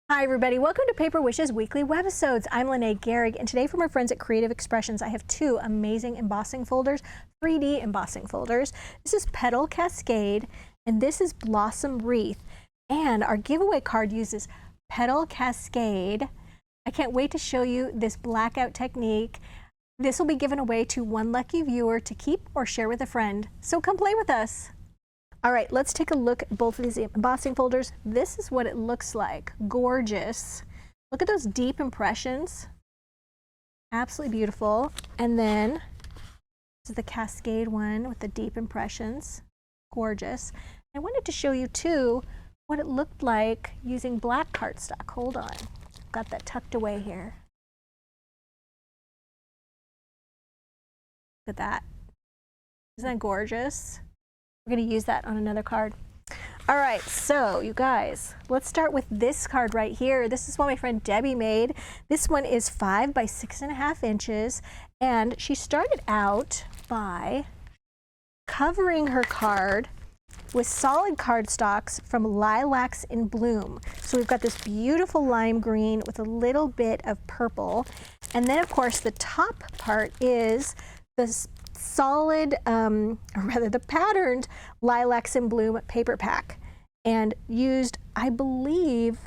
Hi everybody, welcome to Paper Wishes Weekly Webisodes. I'm Lene Gehrig, and today from our friends at Creative Expressions, I have two amazing embossing folders, 3D embossing folders. This is Petal Cascade, and this is Blossom Wreath. And our giveaway card uses Petal Cascade. I can't wait to show you this blackout technique. This will be given away to one lucky viewer to keep or share with a friend. So come play with us. All right, let's take a look at both of these embossing folders. This is what it looks like. Gorgeous. Look at those deep impressions. Absolutely beautiful. And then this is the Cascade one with the deep impressions. Gorgeous. I wanted to show you too what it looked like using black cardstock. Hold on. Got that tucked away here. Look at that. Isn't that gorgeous? We're going to use that on another card. All right, so you guys, let's start with this card right here. This is one my friend Debbie made. This one is 5 by 6.5 inches, and she started out by covering her card with solid cardstocks from Lilacs in Bloom. So we've got this beautiful lime green with a little bit of purple, and then of course the top part is this solid, or rather the patterned Lilacs in Bloom paper pack, and used, I believe,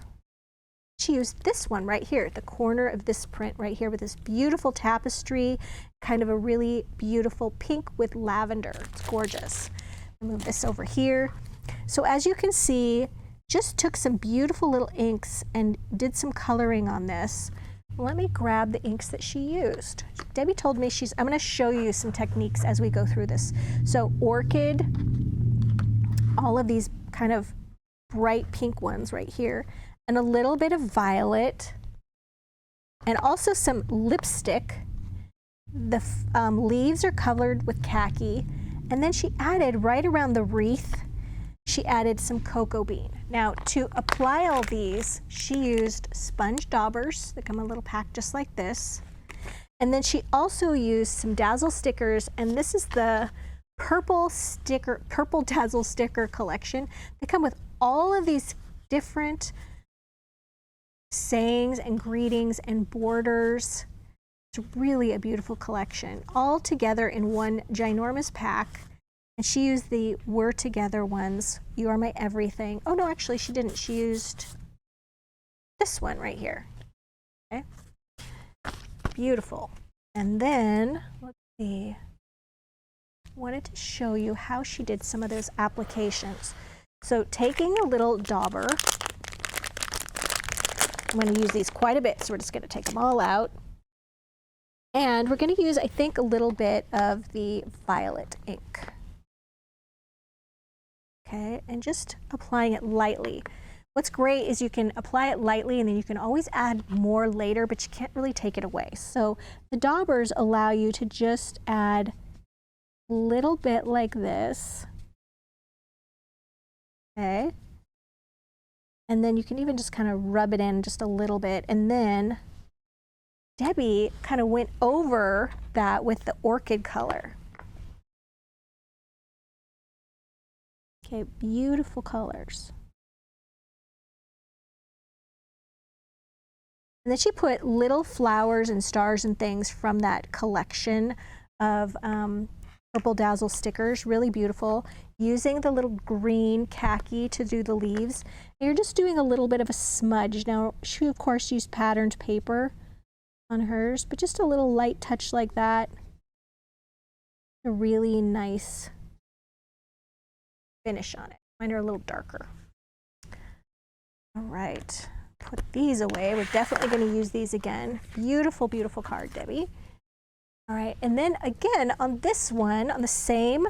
she used this one right here, the corner of this print right here with this beautiful tapestry, kind of a really beautiful pink with lavender. It's gorgeous. I'll move this over here. So as you can see, just took some beautiful little inks and did some coloring on this. Let me grab the inks that she used. Debbie told me I'm going to show you some techniques as we go through this. So orchid, all of these kind of bright pink ones right here, and a little bit of violet, and also some lipstick. The leaves are colored with khaki, and then she added right around the wreath, she added some cocoa bean. Now, to apply all these, she used sponge daubers that come in a little pack just like this. And then she also used some dazzle stickers, and this is the purple dazzle sticker collection. They come with all of these different sayings and greetings and borders. It's really a beautiful collection, all together in one ginormous pack. And she used the We're Together ones. You are my everything. Oh no, actually she didn't. She used this one right here. Okay. Beautiful. And then, let's see. Wanted to show you how she did some of those applications. So taking a little dauber, I'm going to use these quite a bit, so we're just going to take them all out. And we're going to use, I think, a little bit of the violet ink. Okay, and just applying it lightly. What's great is you can apply it lightly and then you can always add more later, but you can't really take it away. So the daubers allow you to just add a little bit like this. Okay. And then you can even just kind of rub it in just a little bit. And then Debbie kind of went over that with the orchid color. Okay, beautiful colors. And then she put little flowers and stars and things from that collection of purple dazzle stickers, really beautiful, using the little green khaki to do the leaves. And you're just doing a little bit of a smudge. Now, she of course used patterned paper on hers, but just a little light touch like that. A really nice finish on it. Mine are a little darker. All right, put these away. We're definitely going to use these again. Beautiful, beautiful card, Debbie. All right, and then again on this one, on the same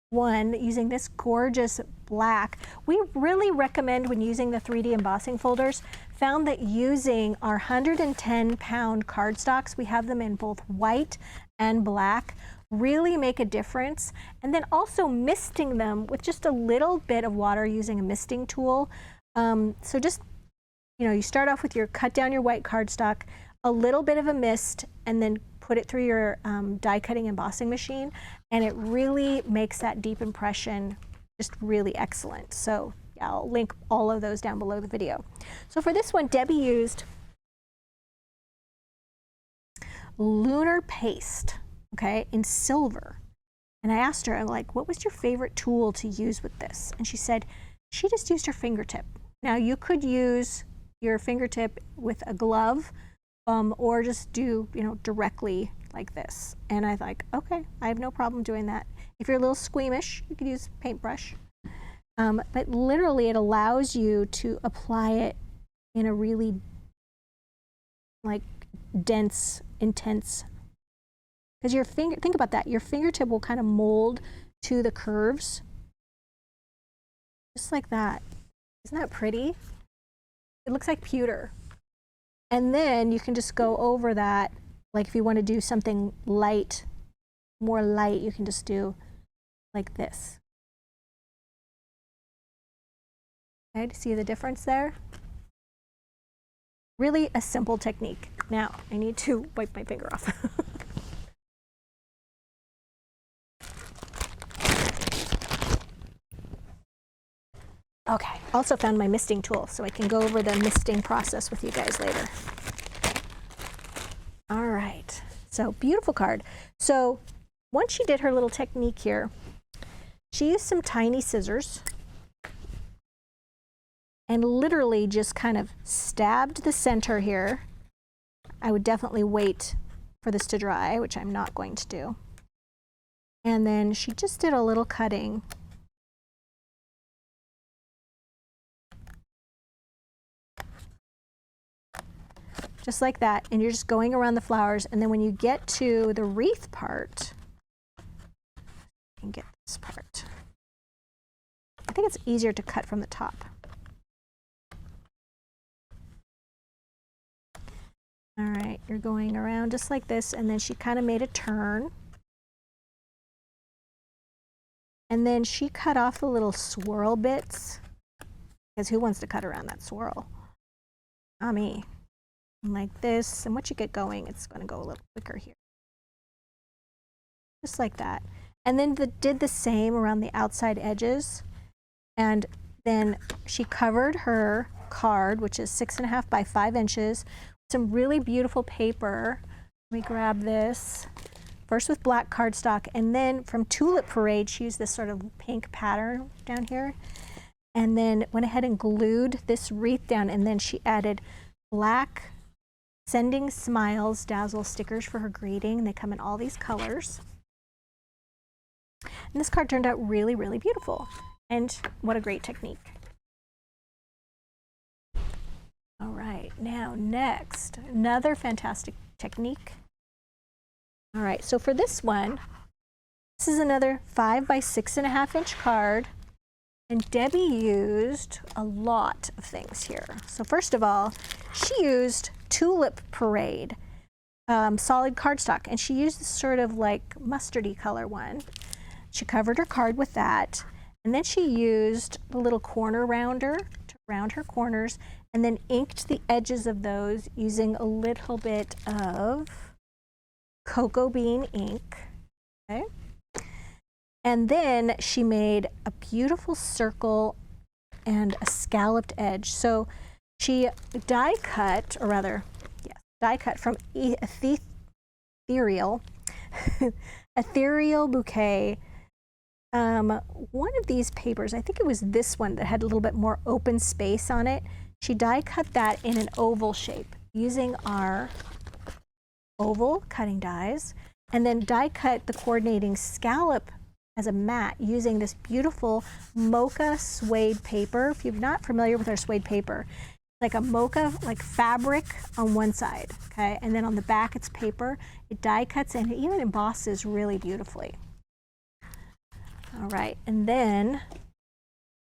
one, using this gorgeous black, we really recommend when using the 3D embossing folders, found that using our 110-pound cardstocks, we have them in both white and black, really make a difference. And then also misting them with just a little bit of water using a misting tool. So just, you start off with cut down your white cardstock, a little bit of a mist, and then put it through your die cutting embossing machine, and it really makes that deep impression just really excellent. So Yeah, I'll link all of those down below the video. So for this one, Debbie used Lunar paste, okay, in silver. And I asked her, I'm like, what was your favorite tool to use with this? And she said she just used her fingertip. Now you could use your fingertip with a glove, or just do, you know, directly like this. And I was like, okay, I have no problem doing that. If you're a little squeamish, you could use a paintbrush. But literally it allows you to apply it in a really like dense, intense, because your finger, think about that, your fingertip will kind of mold to the curves. Just like that. Isn't that pretty? It looks like pewter. And then you can just go over that, like if you want to do something light, more light, you can just do like this. Okay, do you see the difference there? Really a simple technique. Now, I need to wipe my finger off. Okay, also found my misting tool, so I can go over the misting process with you guys later. All right, so beautiful card. So once she did her little technique here, she used some tiny scissors and literally just kind of stabbed the center here. I would definitely wait for this to dry, which I'm not going to do. And then she just did a little cutting. Just like that, and you're just going around the flowers, and then when you get to the wreath part, you can get this part. I think it's easier to cut from the top. All right, you're going around just like this, and then she kind of made a turn. And then she cut off the little swirl bits, because who wants to cut around that swirl? Not me. Like this, and once you get going, it's going to go a little quicker here. Just like that. And then did the same around the outside edges. And then she covered her card, which is 6.5 by 5 inches, with some really beautiful paper. Let me grab this. First with black cardstock, and then from Tulip Parade, she used this sort of pink pattern down here. And then went ahead and glued this wreath down, and then she added black Sending Smiles Dazzle stickers for her greeting. They come in all these colors. And this card turned out really, really beautiful. And what a great technique. All right, now next, another fantastic technique. All right, so for this one, this is another 5 by 6.5 inch card. And Debbie used a lot of things here. So first of all, she used Tulip Parade solid cardstock, and she used this sort of like mustardy color one. She covered her card with that, and then she used the little corner rounder to round her corners, and then inked the edges of those using a little bit of cocoa bean ink. Okay. And then she made a beautiful circle and a scalloped edge. So she die cut, or rather, yes, die cut from ethereal bouquet. One of these papers, I think it was this one that had a little bit more open space on it. She die cut that in an oval shape using our oval cutting dies, and then die cut the coordinating scallop as a mat using this beautiful mocha suede paper. If you're not familiar with our suede paper, like a mocha like fabric on one side, okay, and then on the back it's paper. It die cuts and it even embosses really beautifully. All right, and then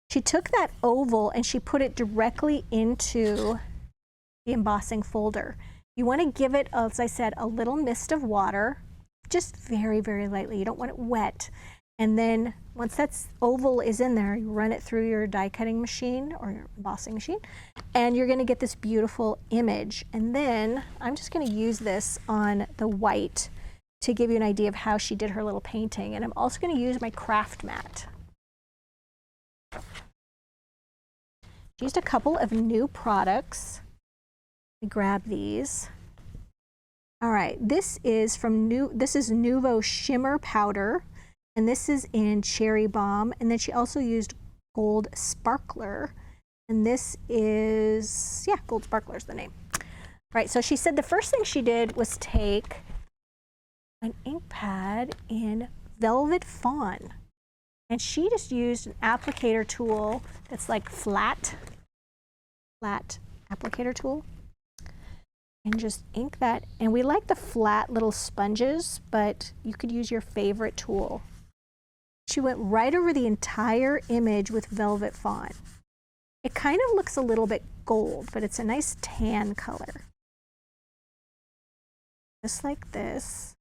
she took that oval and she put it directly into the embossing folder. You want to give it, as I said, a little mist of water, just very, very lightly. You don't want it wet. And then once that oval is in there, you run it through your die cutting machine or your embossing machine, and you're going to get this beautiful image. And then I'm just going to use this on the white to give you an idea of how she did her little painting. And I'm also going to use my craft mat. She used a couple of new products. We grab these. All right, this is Nuvo Shimmer Powder, and this is in Cherry Bomb, and then she also used Gold Sparkler, and this is, yeah, Gold Sparkler is the name. Right, so she said the first thing she did was take an ink pad in Velvet Fawn, and she just used an applicator tool that's like flat applicator tool, and just ink that. And we like the flat little sponges, but you could use your favorite tool. She went right over the entire image with Velvet Fawn. It kind of looks a little bit gold, but it's a nice tan color. Just like this.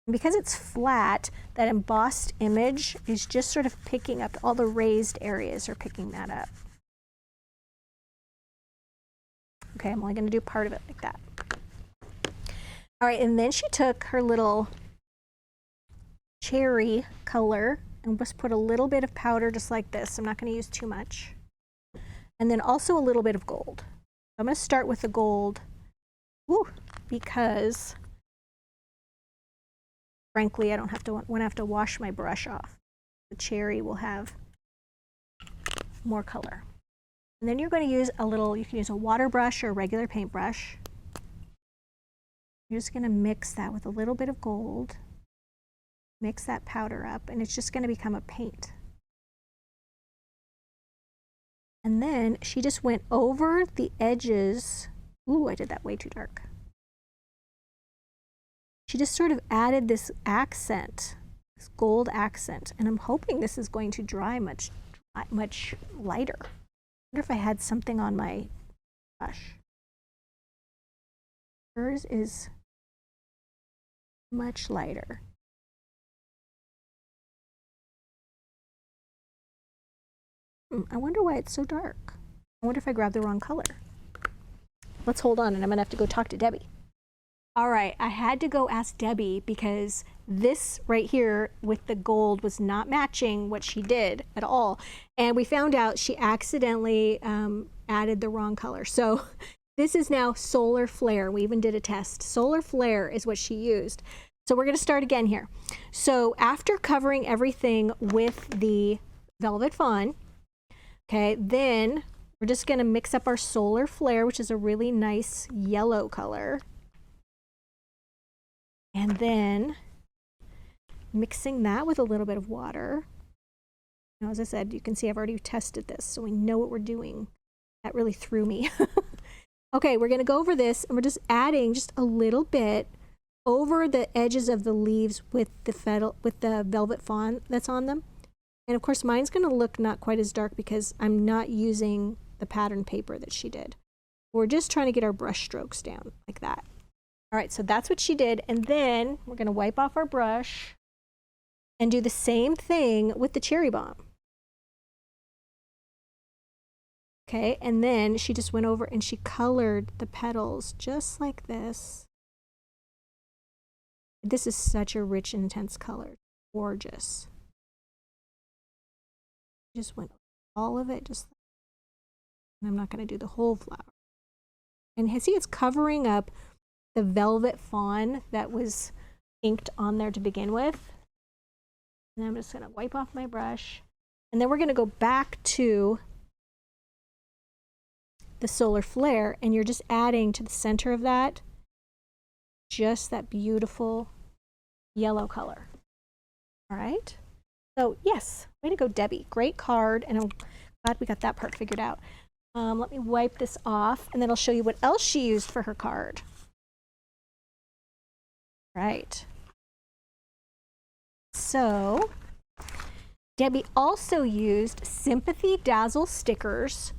And because it's flat, that embossed image is just sort of picking up, all the raised areas are picking that up. Okay, I'm only going to do part of it like that. All right, and then she took her little cherry color and just put a little bit of powder just like this. I'm not going to use too much. And then also a little bit of gold. I'm going to start with the gold, because frankly, I don't have to, when I have to wash my brush off, the cherry will have more color. And then you're going to use a little, you can use a water brush or a regular paintbrush. You're just going to mix that with a little bit of gold, mix that powder up, and it's just going to become a paint. And then she just went over the edges. Ooh, I did that way too dark. She just sort of added this accent, this gold accent, and I'm hoping this is going to dry much lighter. I wonder if I had something on my brush. Hers is much lighter. I wonder why it's so dark. I wonder if I grabbed the wrong color. Let's hold on, and I'm gonna have to go talk to Debbie. All right, I had to go ask Debbie because this right here with the gold was not matching what she did at all. And we found out she accidentally added the wrong color. So this is now Solar Flare. We even did a test. Solar Flare is what she used. So we're gonna start again here. So after covering everything with the Velvet Fawn, okay, then we're just gonna mix up our Solar Flare, which is a really nice yellow color. And then mixing that with a little bit of water. Now, as I said, you can see I've already tested this, so we know what we're doing. That really threw me. Okay, we're gonna go over this, and we're just adding just a little bit over the edges of the leaves with the Velvet Fawn that's on them. And of course, mine's gonna look not quite as dark because I'm not using the pattern paper that she did. We're just trying to get our brush strokes down like that. All right, so that's what she did. And then we're gonna wipe off our brush and do the same thing with the Cherry Bomb. Okay, and then she just went over and she colored the petals just like this. This is such a rich, intense color, gorgeous. Just went all of it, just, and I'm not gonna do the whole flower. And see, it's covering up the Velvet Fawn that was inked on there to begin with. And I'm just gonna wipe off my brush. And then we're gonna go back to the Solar Flare, and you're just adding to the center of that, just that beautiful yellow color. All right, so yes, way to go, Debbie. Great card, and I'm glad we got that part figured out. Let me wipe this off, and then I'll show you what else she used for her card. Right. So Debbie also used Sympathy Dazzle stickers,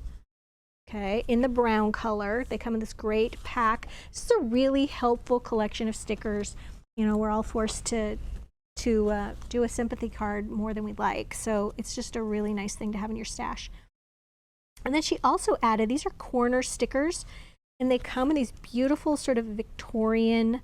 okay, in the brown color. They come in this great pack. This is a really helpful collection of stickers. You know, we're all forced to do a sympathy card more than we'd like, so it's just a really nice thing to have in your stash. And then she also added, these are corner stickers, and they come in these beautiful sort of Victorian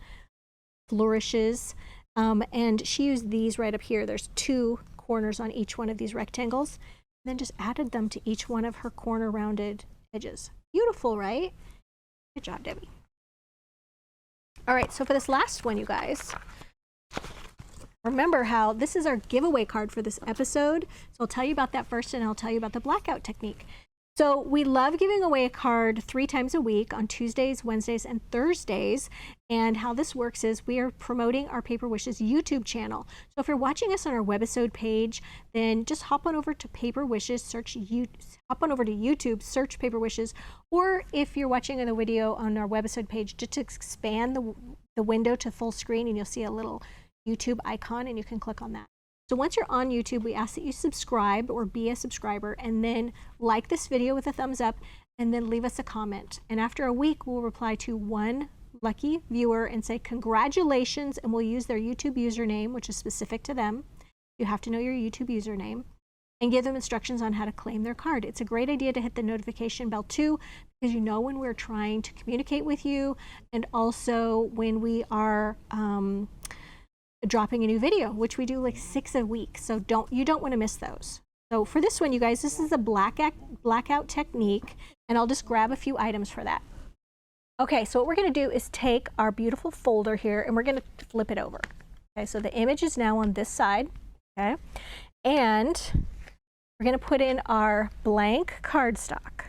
flourishes, and she used these right up here. There's two corners on each one of these rectangles, then just added them to each one of her corner rounded edges. Beautiful, right? Good job, Debbie. All right, so for this last one, you guys, remember how this is our giveaway card for this episode. So I'll tell you about that first, and I'll tell you about the blackout technique. So we love giving away a card 3 times a week on Tuesdays, Wednesdays, and Thursdays. And how this works is we are promoting our Paper Wishes YouTube channel. So if you're watching us on our webisode page, then just hop on over to Paper Wishes, hop on over to YouTube, search Paper Wishes, or if you're watching a video on our webisode page, just to expand the window to full screen, and you'll see a little YouTube icon, and you can click on that. So once you're on YouTube, we ask that you subscribe or be a subscriber, and then like this video with a thumbs up, and then leave us a comment. And after a week, we'll reply to one lucky viewer and say congratulations, and we'll use their YouTube username, which is specific to them. You have to know your YouTube username, and give them instructions on how to claim their card. It's a great idea to hit the notification bell too, because you know when we're trying to communicate with you, and also when we are dropping a new video, which we do like 6 a week. So you don't want to miss those. So for this one, you guys, this is a blackout technique, and I'll just grab a few items for that. Okay, so what we're going to do is take our beautiful folder here, and we're going to flip it over. Okay, so the image is now on this side. Okay, and we're going to put in our blank cardstock.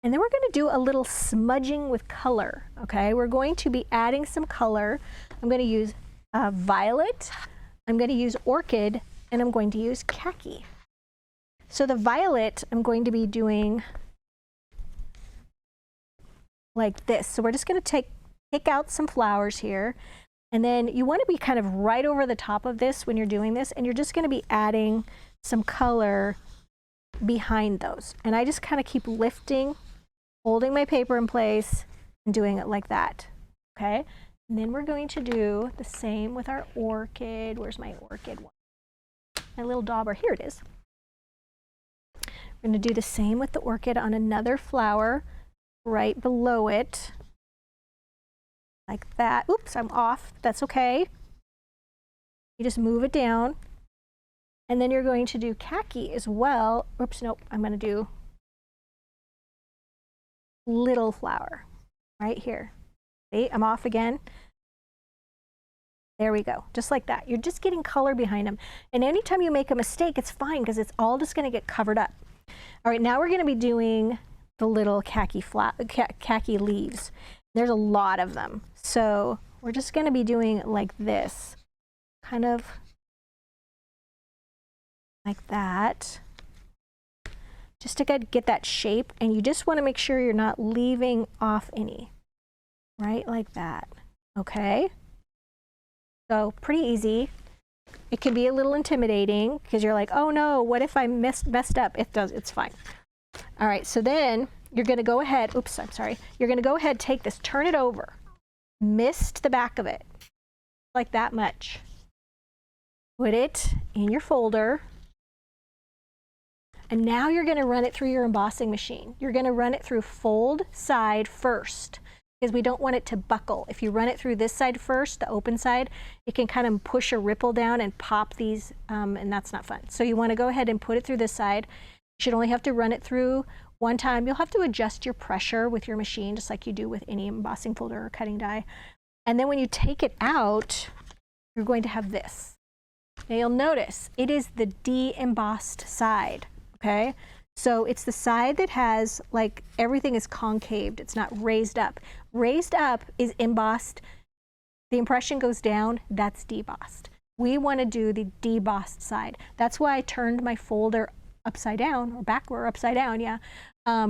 And then we're going to do a little smudging with color. Okay, we're going to be adding some color. I'm going to use violet, I'm going to use orchid, and I'm going to use khaki. So the violet, I'm going to be doing like this. So we're just going to pick out some flowers here, and then you want to be kind of right over the top of this when you're doing this, and you're just going to be adding some color behind those. And I just kind of keep lifting, holding my paper in place, and doing it like that. Okay. And then we're going to do the same with our orchid. Where's my orchid one? My little dauber, here it is. We're going to do the same with the orchid on another flower right below it. Like that. Oops, I'm off. That's okay. You just move it down. And then you're going to do khaki as well. Oops, nope, I'm going to do little flower right here. See, I'm off again. There we go, just like that. You're just getting color behind them. And anytime you make a mistake, it's fine, because it's all just gonna get covered up. All right, now we're gonna be doing the little khaki leaves. There's a lot of them. So we're just gonna be doing like this, kind of like that, just to get that shape. And you just wanna make sure you're not leaving off any. Right, like that. Okay, so pretty easy. It can be a little intimidating because you're like, oh no, what if I messed up? It's fine. All right, so then you're gonna go ahead, oops, I'm sorry. You're gonna go ahead, take this, turn it over, mist the back of it, like that much. Put it in your folder. And now you're gonna run it through your embossing machine. You're gonna run it through fold side first, because we don't want it to buckle. If you run it through this side first, the open side, it can kind of push a ripple down and pop these, and that's not fun. So you want to go ahead and put it through this side. You should only have to run it through one time. You'll have to adjust your pressure with your machine, just like you do with any embossing folder or cutting die. And then when you take it out, you're going to have this. Now you'll notice it is the de-embossed side, okay? So it's the side that has, like, everything is concaved. It's not raised up. Raised up is embossed. The impression goes down, that's debossed. We want to do the debossed side. That's why I turned my folder upside down, or backward, upside down, yeah.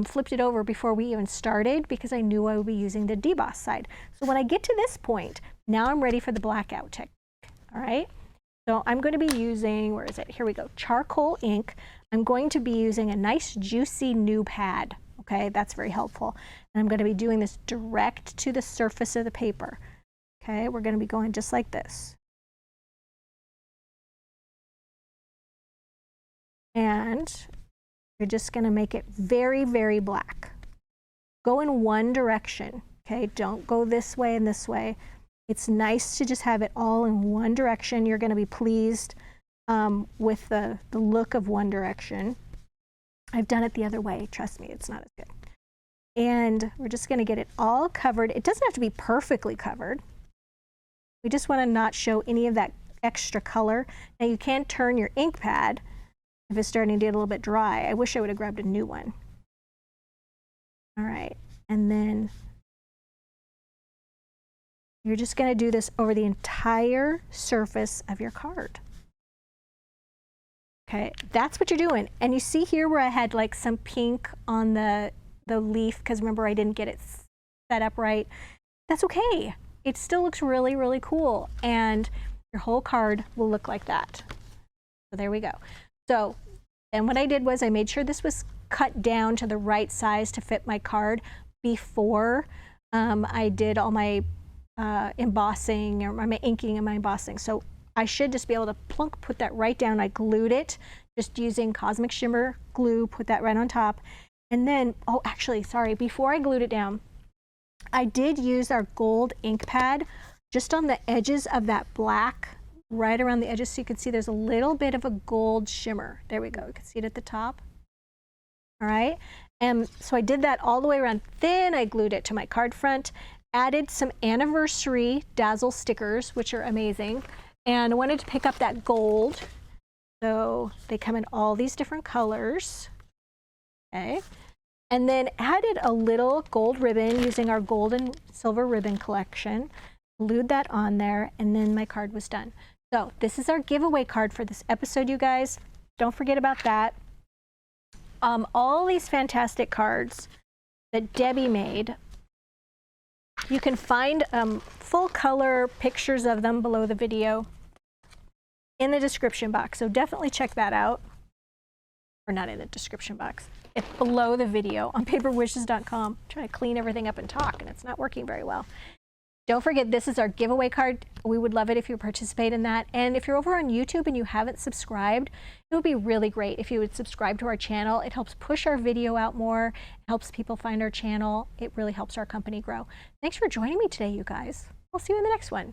Flipped it over before we even started, because I knew I would be using the debossed side. So when I get to this point, now I'm ready for the blackout technique, all right? So I'm going to be using, where is it? Here we go, charcoal ink. I'm going to be using a nice juicy new pad. Okay, that's very helpful. And I'm going to be doing this direct to the surface of the paper. Okay, we're going to be going just like this. And you're just going to make it very, very black. Go in one direction. Okay, don't go this way and this way. It's nice to just have it all in one direction. You're going to be pleased with the look of One Direction. I've done it the other way. Trust me, it's not as good. And we're just going to get it all covered. It doesn't have to be perfectly covered. We just want to not show any of that extra color. Now you can turn your ink pad if it's starting to get a little bit dry. I wish I would have grabbed a new one. All right, and then you're just going to do this over the entire surface of your card. Okay, that's what you're doing. And you see here where I had like some pink on the leaf, because remember I didn't get it set up right. That's okay. It still looks really, really cool. And your whole card will look like that. So there we go. So then what I did was I made sure this was cut down to the right size to fit my card before I did all my embossing or my inking and my embossing. So I should just be able to plunk, put that right down. I glued it just using Cosmic Shimmer glue, put that right on top. And then, oh, actually, sorry, before I glued it down, I did use our gold ink pad just on the edges of that black, right around the edges, so you can see there's a little bit of a gold shimmer. There we go, you can see it at the top. All right, and so I did that all the way around. Then I glued it to my card front, added some anniversary dazzle stickers, which are amazing, and I wanted to pick up that gold. So they come in all these different colors. Okay, and then added a little gold ribbon using our gold and silver ribbon collection, glued that on there, and then my card was done. So this is our giveaway card for this episode, you guys. Don't forget about that. All these fantastic cards that Debbie made, you can find full color pictures of them below the video in the description box, so definitely check that out. Or not in the description box. It's below the video on paperwishes.com. I'm trying to clean everything up and talk, and it's not working very well. Don't forget, this is our giveaway card. We would love it if you participate in that. And if you're over on YouTube and you haven't subscribed, it would be really great if you would subscribe to our channel. It helps push our video out more, helps people find our channel. It really helps our company grow. Thanks for joining me today, you guys. I'll see you in the next one.